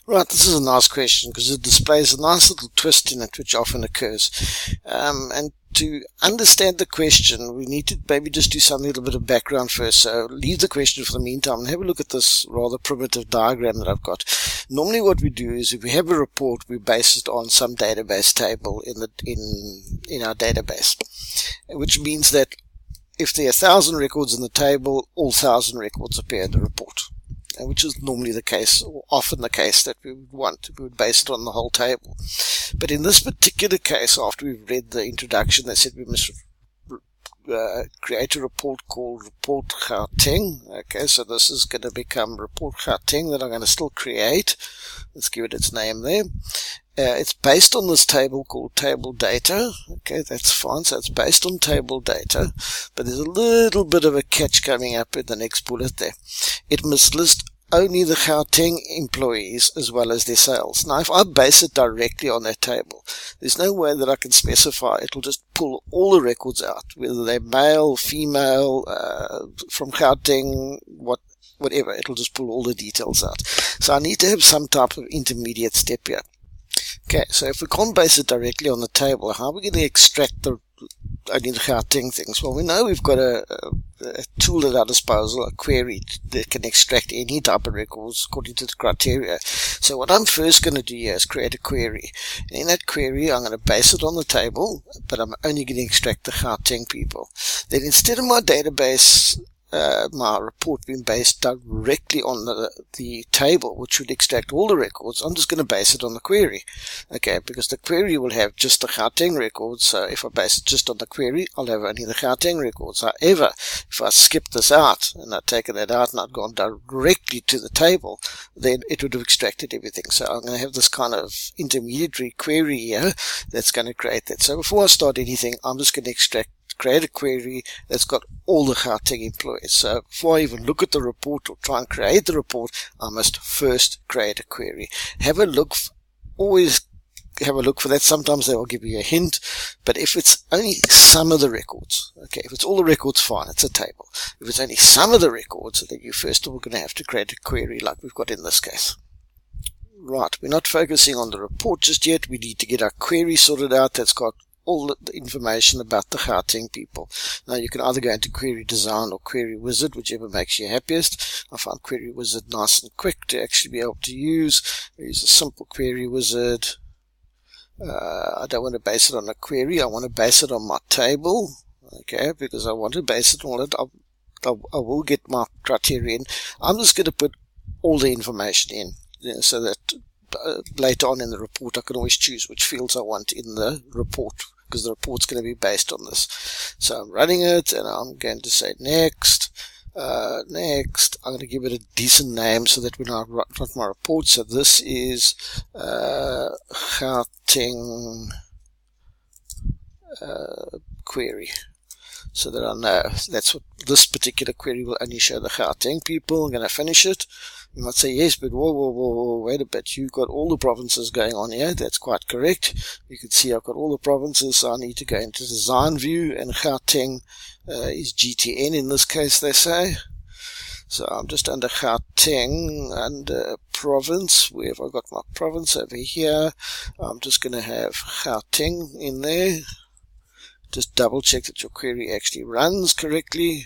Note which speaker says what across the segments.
Speaker 1: Right, this is a nice question because it displays a nice little twist in it which often occurs. And to understand the question, we need to maybe just do some little bit of background first. So leave the question for the meantime and have a look at this rather primitive diagram that I've got. Normally what we do is if we have a report, we base it on some database table in our database, which means that if there are 1,000 records in the table, all 1,000 records appear in the report. Which is normally the case, or often the case that we would want. We would base it on the whole table. But in this particular case, after we've read the introduction, they said we must create a report called Report Gauteng. Okay, so this is going to become Report Gauteng that I'm going to still create. Let's give it its name there. It's based on this table called table data. Okay, that's fine. So it's based on table data, but there's a little bit of a catch coming up in the next bullet there. It must list only the Gauteng employees as well as their sales. Now, if I base it directly on that table, there's no way that I can specify. It'll just pull all the records out, whether they're male, female, from Gauteng, whatever. It'll just pull all the details out. So I need to have some type of intermediate step here. Okay, so if we can't base it directly on the table, how are we going to extract only the Gauteng things? Well, we know we've got a tool at our disposal, a query that can extract any type of records according to the criteria. So what I'm first going to do here is create a query. And in that query, I'm going to base it on the table, but I'm only going to extract the Gauteng people. Then instead of my database, my report being based directly on the table, which would extract all the records, I'm just going to base it on the query. Okay, because the query will have just the Gauteng records, so if I base it just on the query, I'll have only the Gauteng records. However, if I skip this out, and I'd taken that out and I'd gone directly to the table, then it would have extracted everything. So I'm going to have this kind of intermediary query here that's going to create that. So before I start anything, I'm just going to create a query that's got all the Gauteng employees. So before I even look at the report or try and create the report, I must first create a query. Always have a look for that. Sometimes they will give you a hint, but if it's only some of the records, okay, if it's all the records, fine, it's a table. If it's only some of the records, then you first of all going to have to create a query like we've got in this case. Right, we're not focusing on the report just yet. We need to get our query sorted out that's got all the information about the Gauteng people. Now you can either go into Query Design or Query Wizard, whichever makes you happiest. I find Query Wizard nice and quick to actually be able to use. I use a simple Query Wizard. I don't want to base it on a query. I want to base it on my table. Okay, because I want to base it on it. I will get my criterion. I'm just going to put all the information in, so that later on in the report I can always choose which fields I want in the report, because the report's going to be based on this. So I'm running it and I'm going to say next. Next, I'm going to give it a decent name so that when I write my report, so this is Gauteng query, so that I know that's what this particular query will only show the Gauteng people. I'm going to finish it. You might say, yes, but whoa, wait a bit. You've got all the provinces going on here. That's quite correct. You can see I've got all the provinces, so I need to go into Design View, and Gauteng is GTN in this case, they say. So I'm just under Gauteng, under province. Where have I got my province? Over here. I'm just going to have Gauteng in there. Just double check that your query actually runs correctly.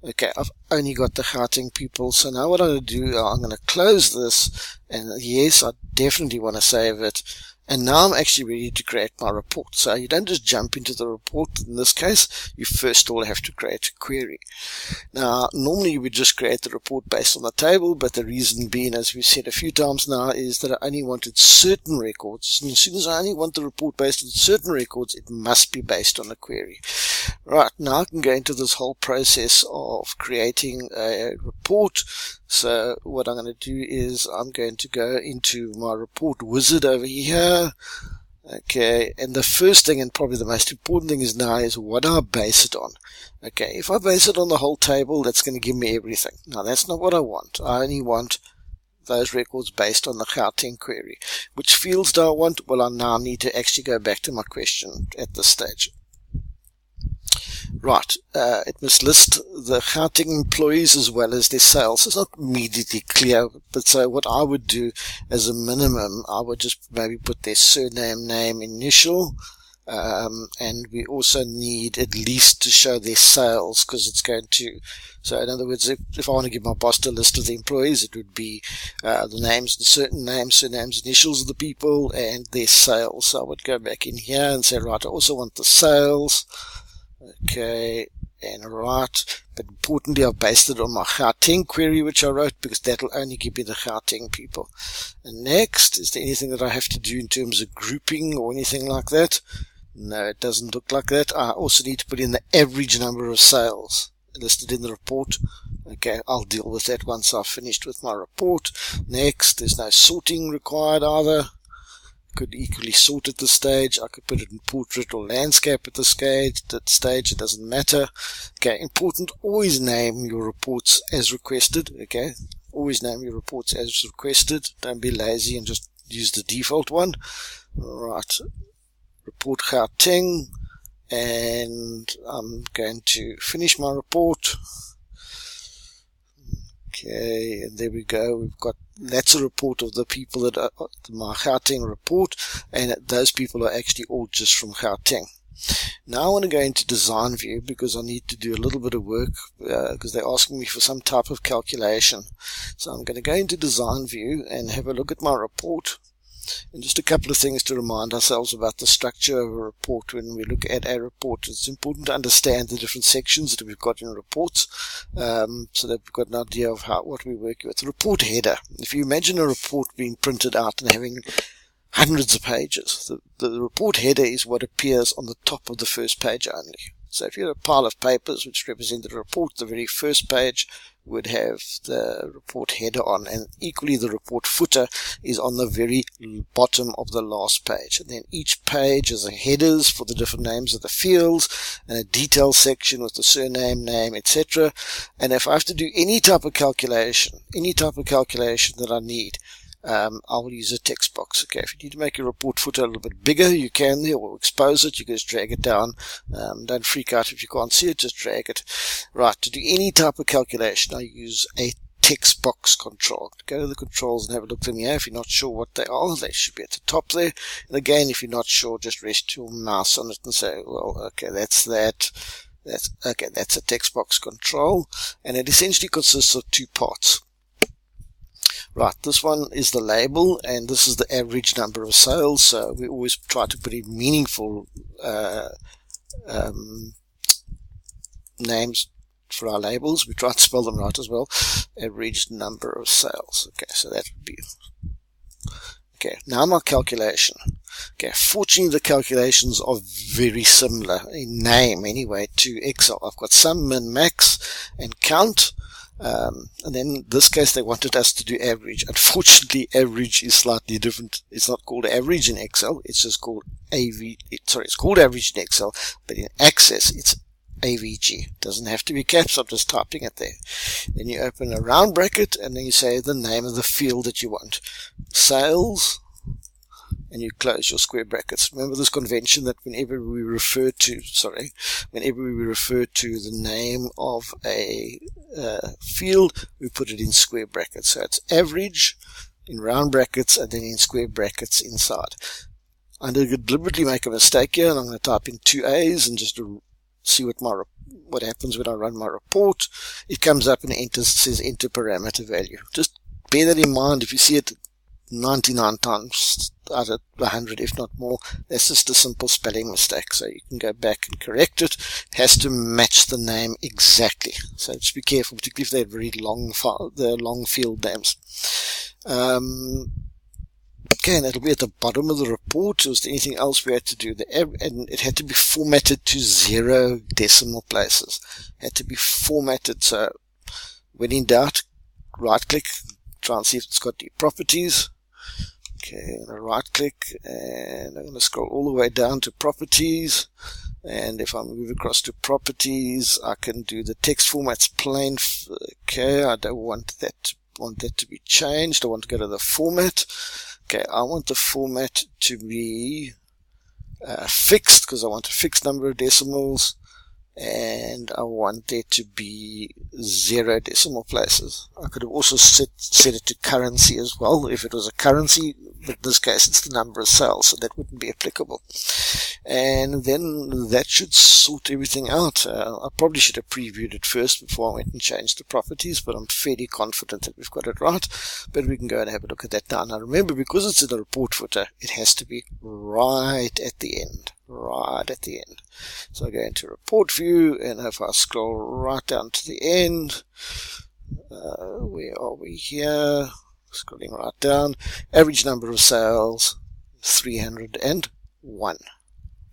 Speaker 1: Okay, I've only got the Gauteng people. So now what I'm going to do, I'm going to close this. And yes, I definitely want to save it. And now I'm actually ready to create my report. So you don't just jump into the report. In this case, you first of all have to create a query. Now, normally you would just create the report based on the table, but the reason being, as we've said a few times now, is that I only wanted certain records. And as soon as I only want the report based on certain records, it must be based on a query. Right, now I can go into this whole process of creating a report. So what I'm going to do is I'm going to go into my report wizard over here. Okay, and the first thing, and probably the most important thing is now, is what I base it on. Okay, if I base it on the whole table, that's going to give me everything. Now that's not what I want. I only want those records based on the Gauteng query. Which fields do I want? Well, I now need to actually go back to my question at this stage. Right, it must list the Gauteng employees as well as their sales. It's not immediately clear, but so what I would do as a minimum, I would just maybe put their surname, name, initial, and we also need at least to show their sales, because it's going to, so in other words, if I want to give my boss a list of the employees, it would be the names, the certain names, surnames, initials of the people, and their sales. So I would go back in here and say, right, I also want the sales. Okay, and right, but importantly, I've based it on my Gauteng query, which I wrote, because that'll only give me the Gauteng people. And next, is there anything that I have to do in terms of grouping or anything like that? No, it doesn't look like that. I also need to put in the average number of sales listed in the report. Okay, I'll deal with that once I've finished with my report. Next, there's no sorting required either. Could equally sort at this stage. I could put it in portrait or landscape at this stage. It doesn't matter. Okay, important, always name your reports as requested. Okay, always name your reports as requested. Don't be lazy and just use the default one. Right, report Gauteng, and I'm going to finish my report. Okay, and there we go. We've got, that's a report of the people that are my Gauteng report, and those people are actually all just from Gauteng. Now I want to go into design view, because I need to do a little bit of work, because they're asking me for some type of calculation. So I'm going to go into design view and have a look at my report. And just a couple of things to remind ourselves about the structure of a report when we look at a report. It's important to understand the different sections that we've got in reports, so that we've got an idea of what we're working with. The report header. If you imagine a report being printed out and having hundreds of pages, the report header is what appears on the top of the first page only. So if you had a pile of papers which represented a report, the very first page would have the report header on, and equally the report footer is on the very bottom of the last page. And then each page has headers for the different names of the fields, and a detail section with the surname, name, etc. And if I have to do any type of calculation that I need, I will use a text box. Okay, if you need to make your report footer a little bit bigger, you can there, or expose it. You can just drag it down. Don't freak out if you can't see it, just drag it. Right, to do any type of calculation, I use a text box control. Go to the controls and have a look at them here. If you're not sure what they are, they should be at the top there. And again, if you're not sure, just rest your mouse on it and say, well, okay, that's that. That's a text box control, and it essentially consists of two parts. Right, this one is the label, and this is the average number of sales. So we always try to put in meaningful names for our labels. We try to spell them right as well. Average number of sales. Okay, so that would be... Okay, now my calculation. Okay, fortunately the calculations are very similar in name anyway to Excel. I've got sum, min, max, and count. And then in this case they wanted us to do average. Unfortunately, average is slightly different. It's not called average in Excel. It's just called it's called average in Excel, but in Access it's AVG. It doesn't have to be caps. I'm just typing it there. Then you open a round bracket, and then you say the name of the field that you want. Sales. And you close your square brackets. Remember this convention that whenever we refer to the name of a field, we put it in square brackets. So it's average in round brackets and then in square brackets inside. I'm going to deliberately make a mistake here, and I'm going to type in 2 A's and just see what happens when I run my report. It comes up and says enter parameter value. Just bear that in mind. If you see it 99 times out of 100, if not more, that's just a simple spelling mistake. So you can go back and correct it. It has to match the name exactly. So just be careful, particularly if they're very long field names. Okay, and that'll be at the bottom of the report. Was there anything else we had to do? And it had to be formatted to 0 decimal places. It had to be formatted. So when in doubt, right click, try and see if it's got the properties. Okay, I'm going to right click, and I'm going to scroll all the way down to properties. And if I move across to properties, I can do the text formats plain. Okay, I don't want that to be changed. I want to go to the format. Okay, I want the format to be fixed, because I want a fixed number of decimals. and I want there to be 0 decimal places. I could have also set it to currency as well, if it was a currency, but in this case it's the number of cells, so that wouldn't be applicable. And then that should sort everything out. I probably should have previewed it first before I went and changed the properties, but I'm fairly confident that we've got it right. But we can go and have a look at that now. Now remember, because it's in the report footer, it has to be right at the end. Right at the end. So I go into report view, and if I scroll right down to the end, where are we here? Scrolling right down, average number of sales 301.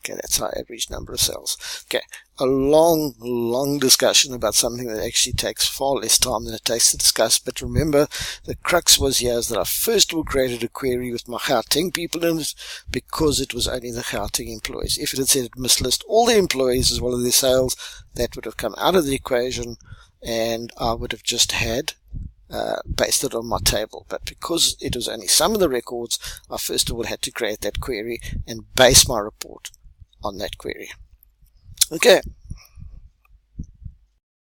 Speaker 1: Okay, that's our average number of sales. Okay, a long discussion about something that actually takes far less time than it takes to discuss. But remember, the crux was here is that I first of all created a query with my Gauteng people in it because it was only the Gauteng employees. If it had said it must list all the employees as well as their sales, that would have come out of the equation, and I would have just had based it on my table. But because it was only some of the records, I first of all had to create that query and base my report on that query. Okay,